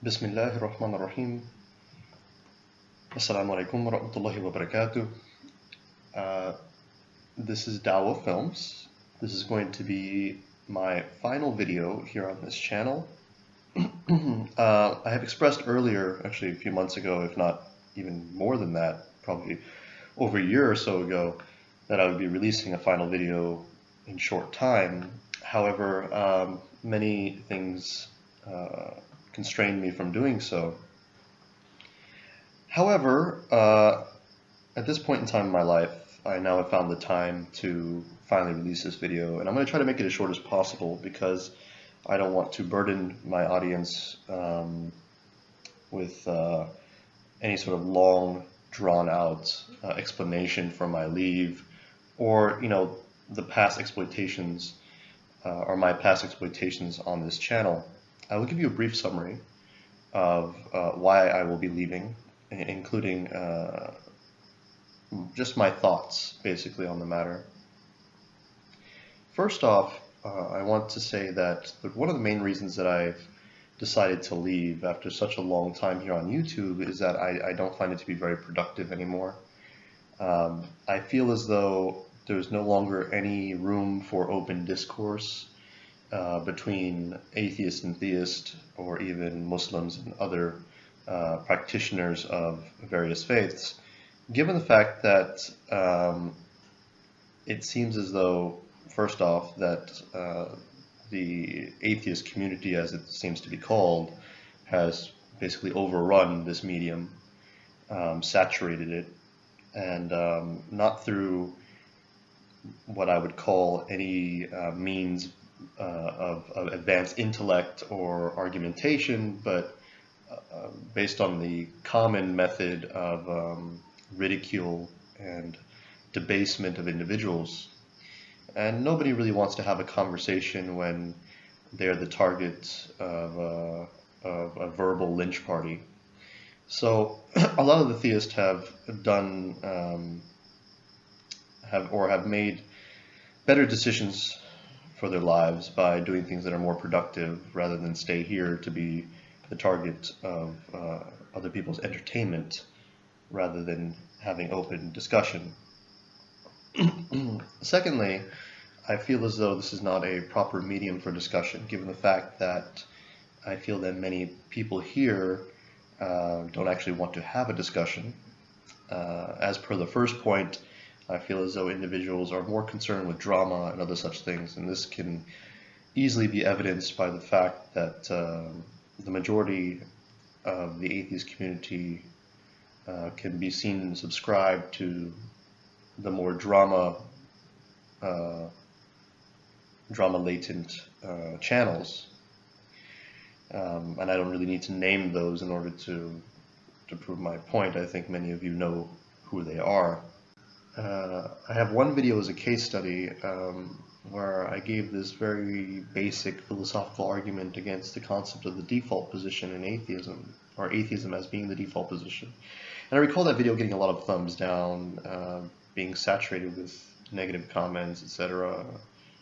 Bismillahirrahmanirrahim. Assalamu alaikum wa rahmatullahi wa barakatuh. This is DawahFilms. This is going to be my final video here on this channel. I have expressed earlier, actually a few months ago, if not even more than that, probably over a year or so ago, that I would be releasing a final video in short time. However, many things constrained me from doing so. However, at this point in time in my life, I now have found the time to finally release this video, and I'm going to try to make it as short as possible because I don't want to burden my audience with any sort of long, drawn-out explanation from my leave, or the past exploitations or my past exploitations on this channel. I will give you a brief summary of why I will be leaving, including just my thoughts basically on the matter. First off, I want to say that one of the main reasons that I've decided to leave after such a long time here on YouTube is that I don't find it to be very productive anymore. I feel as though there's no longer any room for open discourse between atheist and theist, or even Muslims and other practitioners of various faiths, given the fact that it seems as though, first off, that the atheist community, as it seems to be called, has basically overrun this medium, saturated it, and not through what I would call any means of advanced intellect or argumentation, but based on the common method of ridicule and debasement of individuals. And nobody really wants to have a conversation when they're the target of a verbal lynch party. So a lot of the theists have done have made better decisions for their lives by doing things that are more productive rather than stay here to be the target of other people's entertainment rather than having open discussion. Secondly, I feel as though this is not a proper medium for discussion, given the fact that I feel that many people here don't actually want to have a discussion. As per the first point, I feel as though individuals are more concerned with drama and other such things, and this can easily be evidenced by the fact that the majority of the atheist community can be seen and subscribed to the more drama latent channels, and I don't really need to name those in order to prove my point. I think many of you know who they are. I have one video as a case study where I gave this very basic philosophical argument against the concept of the default position in atheism, or atheism as being the default position. And I recall that video getting a lot of thumbs down, being saturated with negative comments, etc.,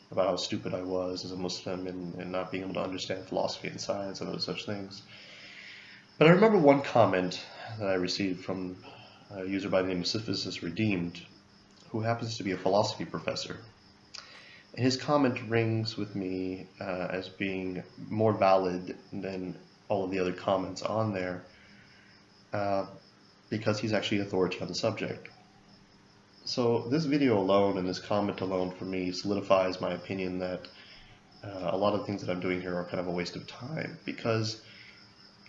about how stupid I was as a Muslim and not being able to understand philosophy and science and other such things. But I remember one comment that I received from a user by the name of Physicist Redeemed, who happens to be a philosophy professor. And his comment rings with me as being more valid than all of the other comments on there, because he's actually authority on the subject. So this video alone and this comment alone for me solidifies my opinion that a lot of the things that I'm doing here are kind of a waste of time, because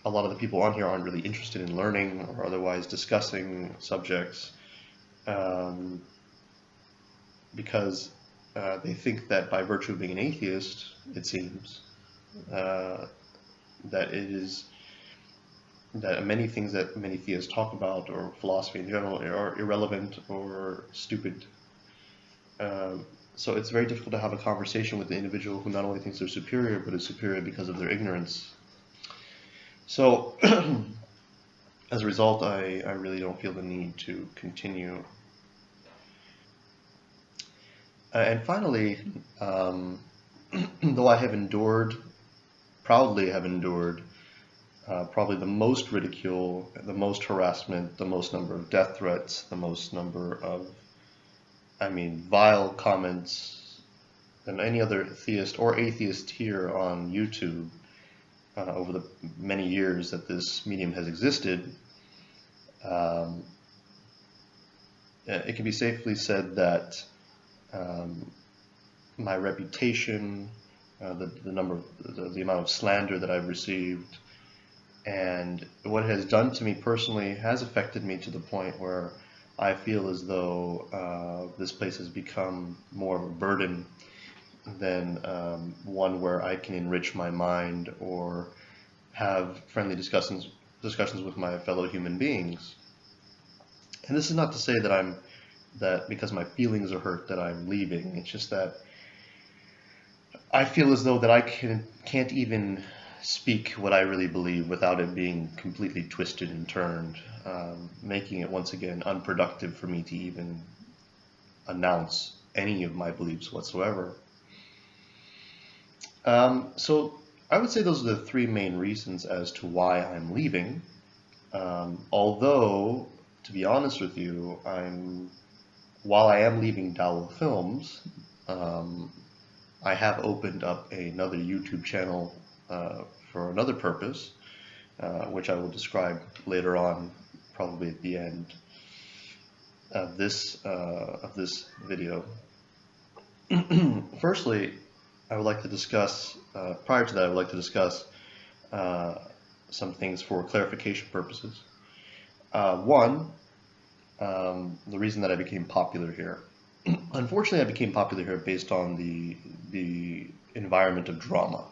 a lot of the people on here aren't really interested in learning or otherwise discussing subjects, because they think that by virtue of being an atheist, it seems, that many things that many theists talk about, or philosophy in general, are irrelevant or stupid. So it's very difficult to have a conversation with the individual who not only thinks they're superior, but is superior because of their ignorance. So as a result, I really don't feel the need to continue. And finally, though I have proudly have endured probably the most ridicule, the most harassment, the most number of death threats, the most number of, vile comments than any other theist or atheist here on YouTube over the many years that this medium has existed. It can be safely said that my reputation, the amount of slander that I've received, and what it has done to me personally has affected me to the point where I feel as though this place has become more of a burden than one where I can enrich my mind or have friendly discussions with my fellow human beings. And this is not to say that because my feelings are hurt that I'm leaving. It's just that I feel as though that I can't even speak what I really believe without it being completely twisted and turned, making it once again unproductive for me to even announce any of my beliefs whatsoever. So I would say those are the three main reasons as to why I'm leaving. Although, to be honest with you, while I am leaving DawahFilms, I have opened up another YouTube channel for another purpose, which I will describe later on, probably at the end of this video. Firstly, I would like to discuss, prior to that, I would like to discuss some things for clarification purposes. One, the reason that I became popular here. Unfortunately, I became popular here based on the environment of drama.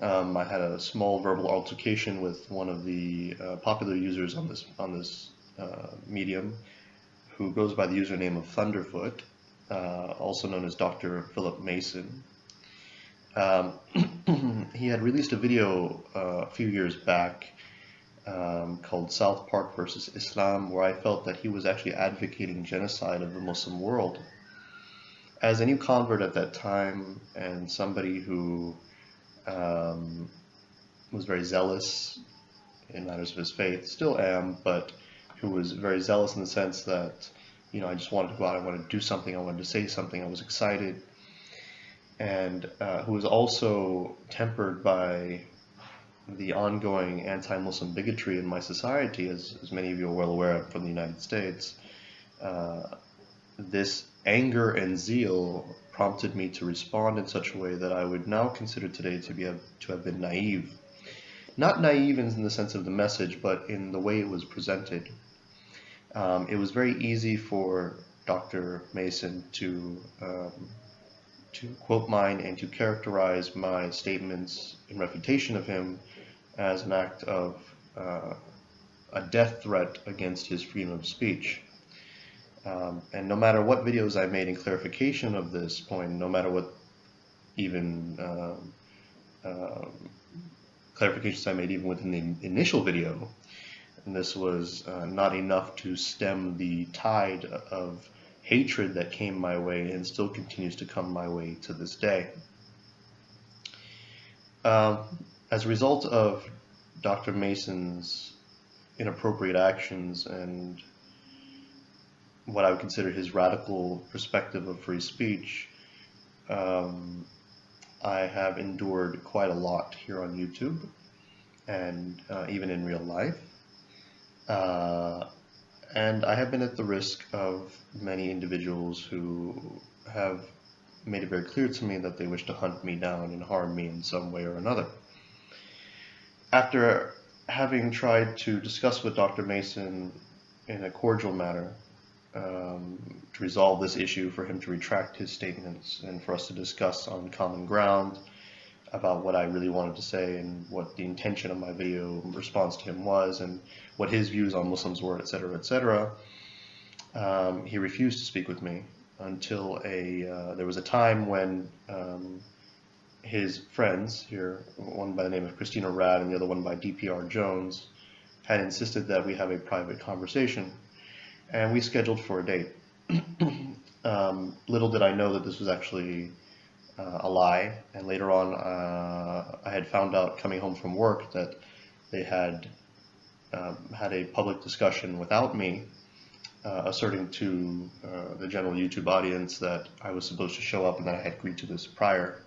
I had a small verbal altercation with one of the popular users on this medium, who goes by the username of Thunderfoot, also known as Dr. Philip Mason. He had released a video a few years back called South Park versus Islam, where I felt that he was actually advocating genocide of the Muslim world. As a new convert at that time, and somebody who was very zealous in matters of his faith, still am, but who was very zealous in the sense that, I just wanted to go out, I wanted to do something, I wanted to say something, I was excited, and who was also tempered by the ongoing anti-Muslim bigotry in my society, as many of you are well aware from the United States. This anger and zeal prompted me to respond in such a way that I would now consider today to have been naive. Not naive in the sense of the message, but in the way it was presented. It was very easy for Dr. Mason to quote mine and to characterize my statements in refutation of him as an act of a death threat against his freedom of speech. And no matter what videos I made in clarification of this point, no matter what even clarifications I made even within the initial video, and this was not enough to stem the tide of hatred that came my way and still continues to come my way to this day. As a result of Dr. Mason's inappropriate actions and what I would consider his radical perspective of free speech, I have endured quite a lot here on YouTube and even in real life. And I have been at the risk of many individuals who have made it very clear to me that they wish to hunt me down and harm me in some way or another. After having tried to discuss with Dr. Mason in a cordial manner to resolve this issue, for him to retract his statements and for us to discuss on common ground about what I really wanted to say and what the intention of my video response to him was and what his views on Muslims were, etc., etc., he refused to speak with me until there was a time when his friends here, one by the name of Christina Rad and the other one by DPR Jones, had insisted that we have a private conversation, and we scheduled for a date. Little did I know that this was actually a lie, and later on I had found out coming home from work that they had had a public discussion without me, asserting to the general YouTube audience that I was supposed to show up and that I had agreed to this prior,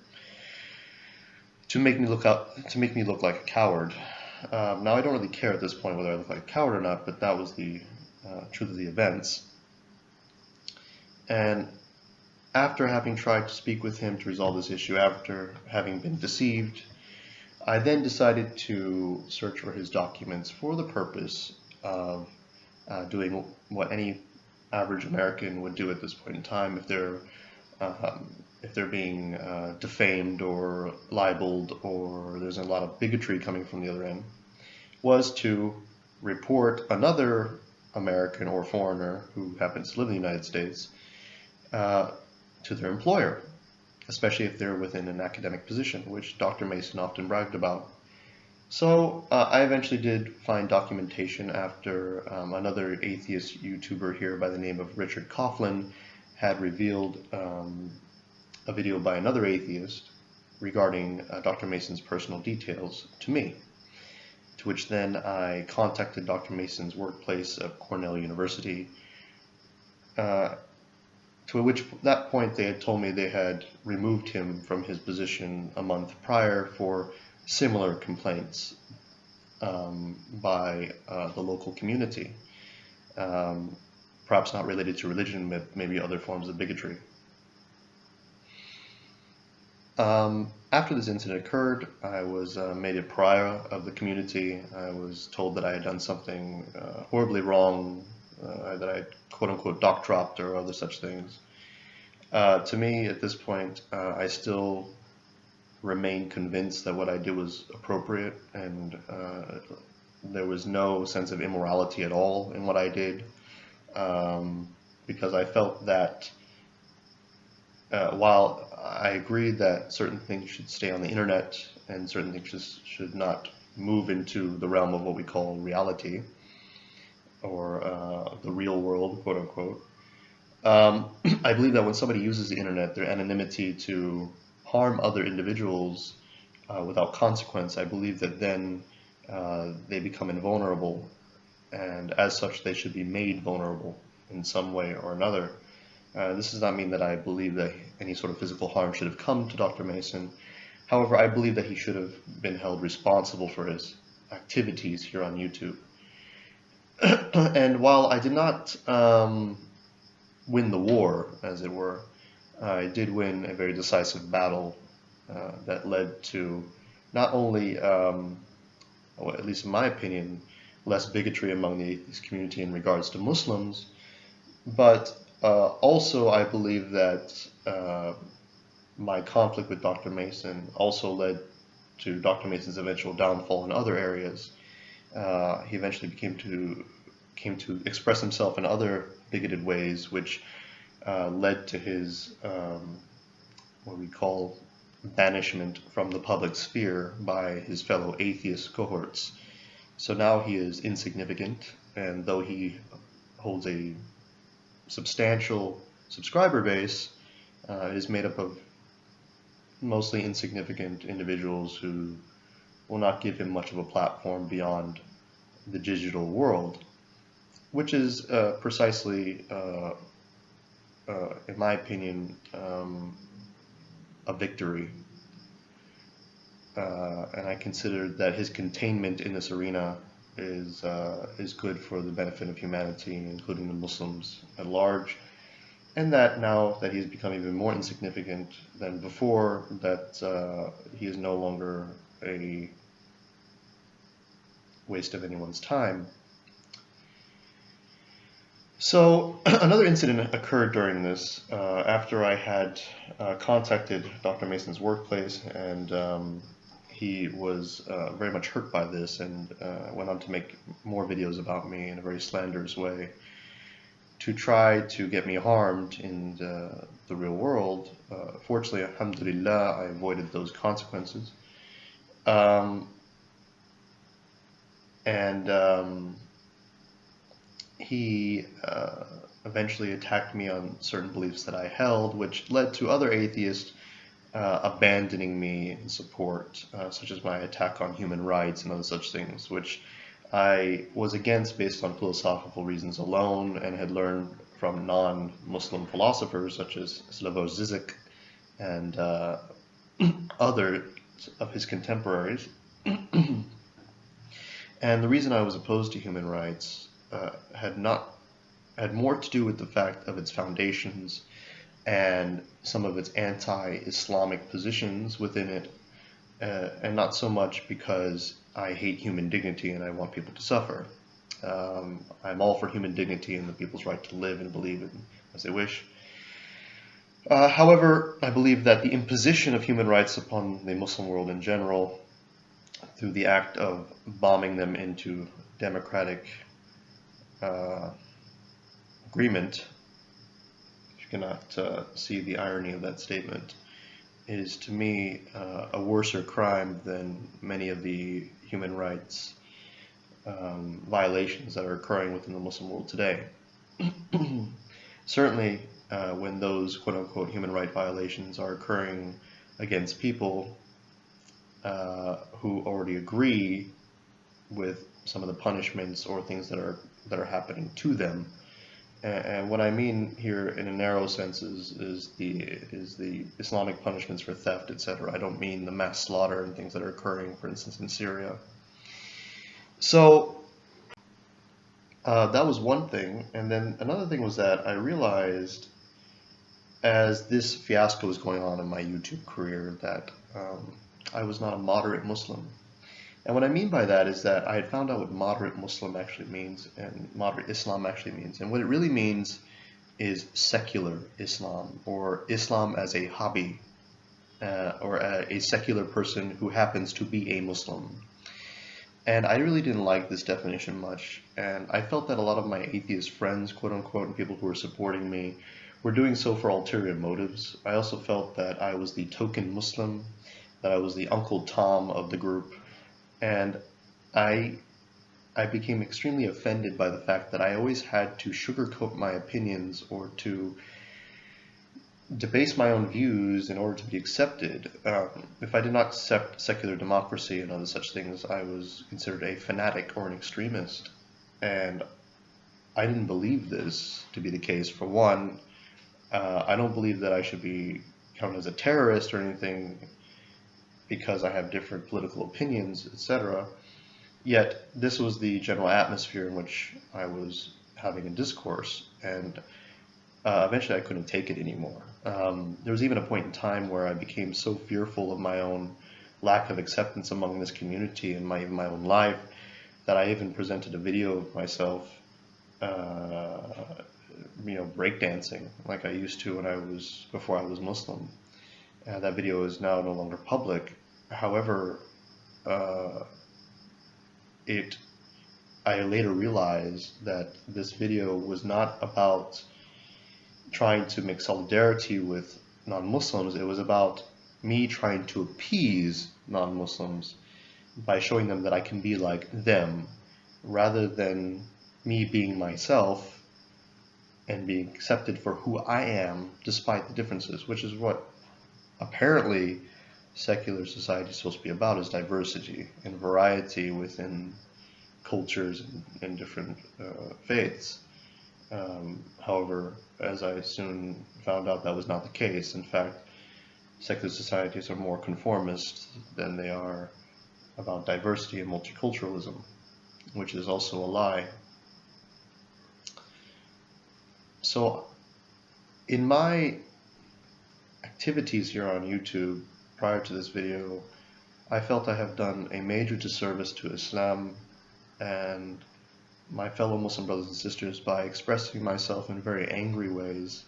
to make me look like a coward. Now I don't really care at this point whether I look like a coward or not, but that was the truth of the events. And after having tried to speak with him to resolve this issue, after having been deceived, I then decided to search for his documents for the purpose of doing what any average American would do at this point in time if they're being defamed or libeled, or there's a lot of bigotry coming from the other end, was to report another American or foreigner who happens to live in the United States to their employer, especially if they're within an academic position, which Dr. Mason often bragged about. So I eventually did find documentation after another atheist YouTuber here by the name of Richard Coughlin had revealed a video by another atheist regarding Dr. Mason's personal details to me, to which then I contacted Dr. Mason's workplace of Cornell University, to which that point they had told me they had removed him from his position a month prior for similar complaints by the local community, perhaps not related to religion, but maybe other forms of bigotry. After this incident occurred, I was made a pariah of the community. I was told that I had done something horribly wrong, that I had quote-unquote doc-dropped or other such things. To me, at this point, I still remain convinced that what I did was appropriate, and there was no sense of immorality at all in what I did, because I felt that while I agreed that certain things should stay on the internet and certain things should not move into the realm of what we call reality, or the real world, quote unquote, I believe that when somebody uses the internet, their anonymity to harm other individuals without consequence, I believe that then they become invulnerable, and as such they should be made vulnerable in some way or another. This does not mean that I believe that any sort of physical harm should have come to Dr. Mason. However, I believe that he should have been held responsible for his activities here on YouTube. And while I did not win the war, as it were, I did win a very decisive battle that led to not only, well, at least in my opinion, less bigotry among the atheist community in regards to Muslims, but also I believe that my conflict with Dr. Mason also led to Dr. Mason's eventual downfall in other areas. He eventually came to express himself in other bigoted ways, which led to his what we call banishment from the public sphere by his fellow atheist cohorts. So now he is insignificant, and though he holds a substantial subscriber base, it is made up of mostly insignificant individuals who will not give him much of a platform beyond the digital world, which is precisely, in my opinion, a victory. And I consider that his containment in this arena is good for the benefit of humanity, including the Muslims at large, and that now that he's become even more insignificant than before, that he is no longer a waste of anyone's time. So another incident occurred during this, after I had contacted Dr. Mason's workplace, and he was very much hurt by this, and went on to make more videos about me in a very slanderous way to try to get me harmed in the real world. Fortunately, alhamdulillah, I avoided those consequences. He eventually attacked me on certain beliefs that I held, which led to other atheists abandoning me in support, such as my attack on human rights and other such things, which I was against based on philosophical reasons alone, and had learned from non-Muslim philosophers such as Slavoj Žižek and other of his contemporaries. And the reason I was opposed to human rights had more to do with the fact of its foundations and some of its anti-Islamic positions within it, and not so much because I hate human dignity and I want people to suffer. I'm all for human dignity and the people's right to live and believe as they wish. However, I believe that the imposition of human rights upon the Muslim world in general, through the act of bombing them into democratic agreement, if you cannot see the irony of that statement, is to me a worser crime than many of the human rights violations that are occurring within the Muslim world today. Certainly, when those quote-unquote human right violations are occurring against people who already agree with some of the punishments or things that are happening to them. And what I mean here in a narrow sense is the Islamic punishments for theft, etc. I don't mean the mass slaughter and things that are occurring, for instance, in Syria. So that was one thing. And then another thing was that I realized, as this fiasco was going on in my YouTube career, that I was not a moderate Muslim. And what I mean by that is that I had found out what moderate Muslim actually means and moderate Islam actually means. And what it really means is secular Islam, or Islam as a hobby, or a secular person who happens to be a Muslim. And I really didn't like this definition much, and I felt that a lot of my atheist friends, quote unquote, and people who were supporting me were doing so for ulterior motives. I also felt that I was the token Muslim, that I was the Uncle Tom of the group, and I became extremely offended by the fact that I always had to sugarcoat my opinions or to debase my own views in order to be accepted. If I did not accept secular democracy and other such things, I was considered a fanatic or an extremist. And I didn't believe this to be the case. For one, I don't believe that I should be counted as a terrorist or anything because I have different political opinions, etc. Yet this was the general atmosphere in which I was having a discourse, and eventually I couldn't take it anymore. There was even a point in time where I became so fearful of my own lack of acceptance among this community and my own life that I even presented a video of myself, breakdancing like I used to before I was Muslim. That video is now no longer public. However, I later realized that this video was not about trying to make solidarity with non-Muslims. It was about me trying to appease non-Muslims by showing them that I can be like them, rather than me being myself and being accepted for who I am despite the differences, which is what apparently secular society is supposed to be about, is diversity and variety within cultures and different faiths. However, as I soon found out, that was not the case. In fact, secular societies are more conformist than they are about diversity and multiculturalism, which is also a lie. So in my activities here on YouTube prior to this video, I felt I have done a major disservice to Islam and my fellow Muslim brothers and sisters by expressing myself in very angry ways,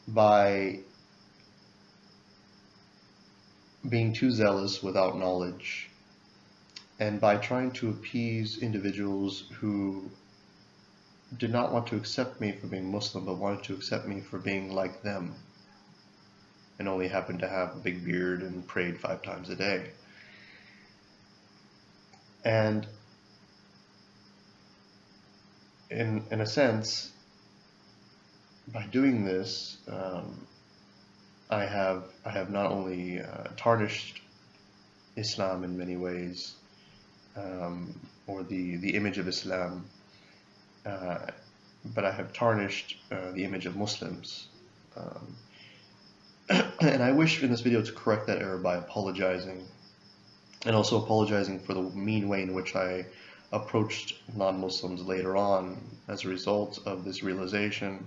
by being too zealous without knowledge, and by trying to appease individuals who did not want to accept me for being Muslim, but wanted to accept me for being like them, and only happened to have a big beard and prayed 5 times a day. And in a sense, by doing this, I have not only tarnished Islam in many ways, or the image of Islam, uh, but I have tarnished the image of Muslims. Um, and I wish in this video to correct that error by apologizing, and also apologizing for the mean way in which I approached non-Muslims later on as a result of this realization.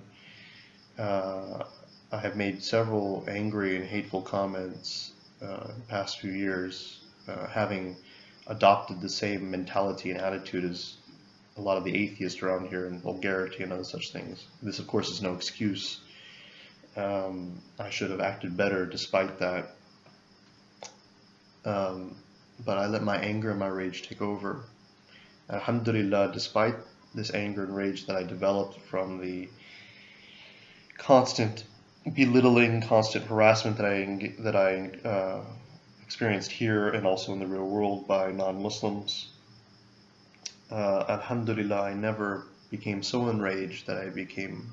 I have made several angry and hateful comments in the past few years, having adopted the same mentality and attitude as a lot of the atheists around here, and vulgarity and other such things. This, of course, is no excuse. I should have acted better despite that. But I let my anger and my rage take over. Alhamdulillah, despite this anger and rage that I developed from the constant belittling, constant harassment that I experienced here and also in the real world by non-Muslims, Alhamdulillah, I never became so enraged that I became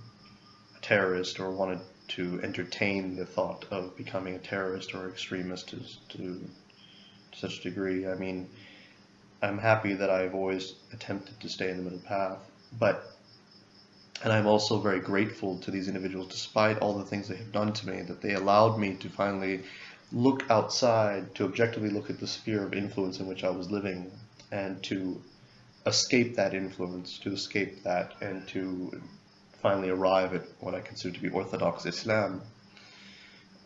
a terrorist or wanted to entertain the thought of becoming a terrorist or extremist to such a degree. I mean, I'm happy that I've always attempted to stay in the middle path, and I'm also very grateful to these individuals, despite all the things they have done to me, that they allowed me to finally look outside, to objectively look at the sphere of influence in which I was living, and to escape that influence, and to finally arrive at what I consider to be orthodox Islam.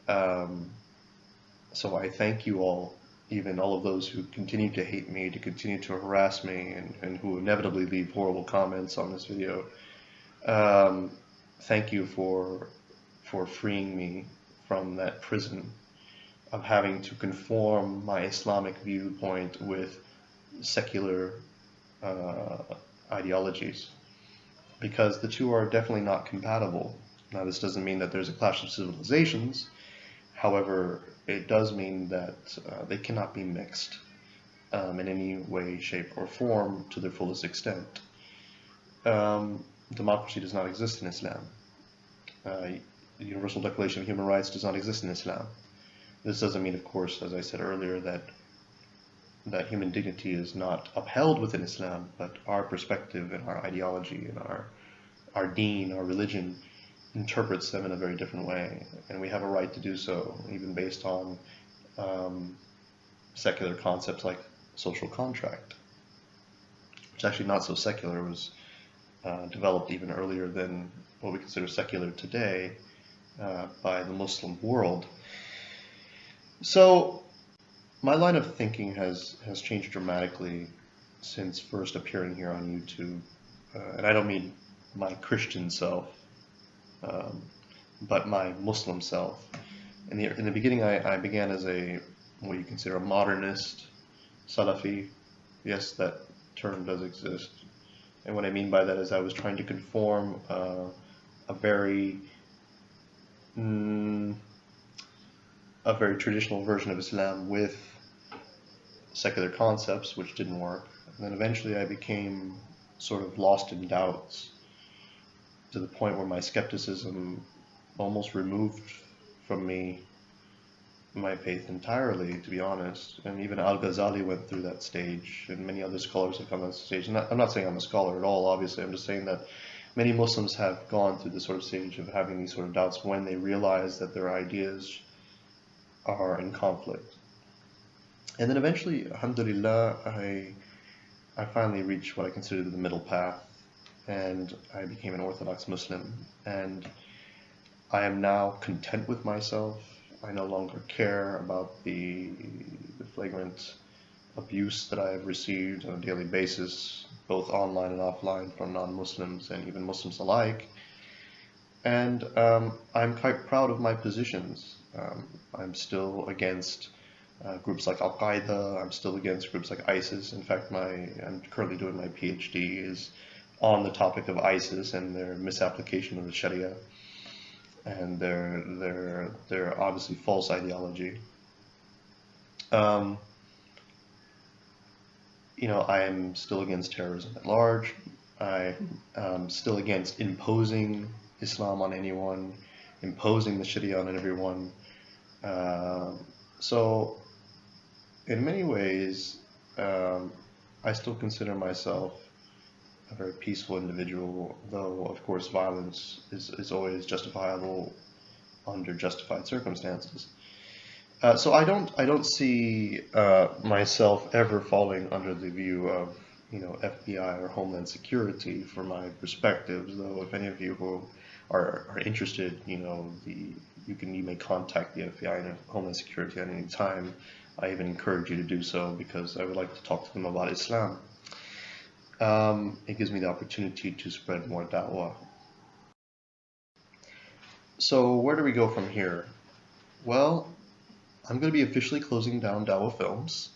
So I thank you all, even all of those who continue to hate me, to continue to harass me, and who inevitably leave horrible comments on this video. Thank you for freeing me from that prison of having to conform my Islamic viewpoint with secular ideologies, because the two are definitely not compatible. Now, this doesn't mean that there's a clash of civilizations. However, it does mean that they cannot be mixed in any way, shape, or form to their fullest extent. Democracy does not exist in Islam. The Universal Declaration of Human Rights does not exist in Islam. This doesn't mean, of course, as I said earlier, that human dignity is not upheld within Islam, but our perspective and our ideology and our deen, our religion, interprets them in a very different way, and we have a right to do so, even based on secular concepts like social contract, which is actually not so secular. It was developed even earlier than what we consider secular today by the Muslim world. So my line of thinking has changed dramatically since first appearing here on YouTube, and I don't mean my Christian self, but my Muslim self. In the beginning, I began as what you consider a modernist, Salafi. Yes, that term does exist. And what I mean by that is I was trying to conform a very traditional version of Islam with secular concepts, which didn't work. And then eventually I became sort of lost in doubts, to the point where my skepticism almost removed from me my faith entirely, to be honest. And even Al-Ghazali went through that stage, and many other scholars have come to that stage. And I'm not saying I'm a scholar at all, obviously. I'm just saying that many Muslims have gone through this sort of stage of having these sort of doubts when they realize that their ideas are in conflict. And then eventually, alhamdulillah, I finally reached what I consider the middle path, and I became an Orthodox Muslim. And I am now content with myself. I no longer care about the flagrant abuse that I have received on a daily basis, both online and offline, from non-Muslims and even Muslims alike. And I'm quite proud of my positions. I'm still against groups like Al-Qaeda. I'm still against groups like ISIS. In fact, I'm currently doing my PhD is on the topic of ISIS and their misapplication of the Sharia and their obviously false ideology. I am still against terrorism at large. I am still against imposing Islam on anyone, imposing the Sharia on everyone. So in many ways, I still consider myself a very peaceful individual, though of course violence is always justifiable under justified circumstances. So I don't see myself ever falling under the view of FBI or Homeland Security for my perspectives. Though if any of you who are interested, you may contact the FBI and Homeland Security at any time. I even encourage you to do so because I would like to talk to them about Islam. It gives me the opportunity to spread more da'wah. So where do we go from here? Well, I'm going to be officially closing down DawahFilms.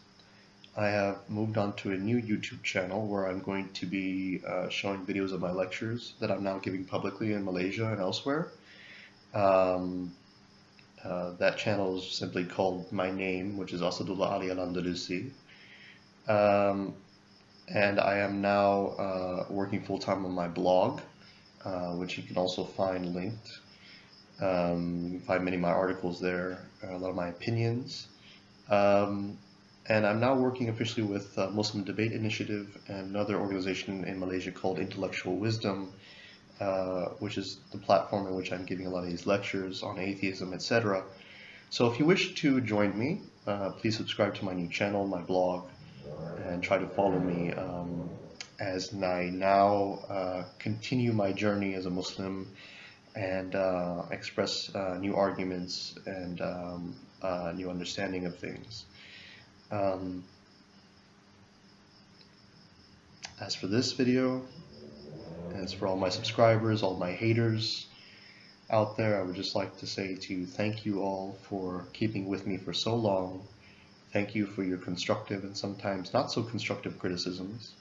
I have moved on to a new YouTube channel where I'm going to be showing videos of my lectures that I'm now giving publicly in Malaysia and elsewhere. That channel is simply called my name, which is Asadullah Ali Al-Andalusi. And I am now working full-time on my blog, which you can also find linked. You can find many of my articles there, a lot of my opinions. And I'm now working officially with Muslim Debate Initiative and another organization in Malaysia called Intellectual Wisdom, which is the platform in which I'm giving a lot of these lectures on atheism, etc. So if you wish to join me, please subscribe to my new channel, my blog, and try to follow me as I now continue my journey as a Muslim and express new arguments and new understanding of things. As for this video, and as for all my subscribers, all my haters out there, I would just like to say to you, thank you all for keeping with me for so long. Thank you for your constructive and sometimes not so constructive criticisms.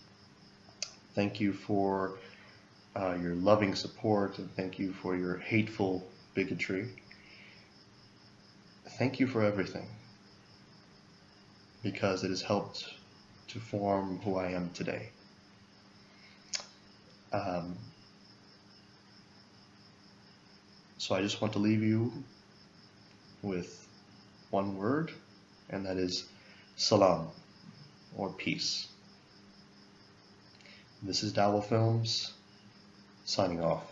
Thank you for your loving support, and thank you for your hateful bigotry. Thank you for everything, because it has helped to form who I am today. So I just want to leave you with one word, and that is salam, or peace. This is DawahFilms, signing off.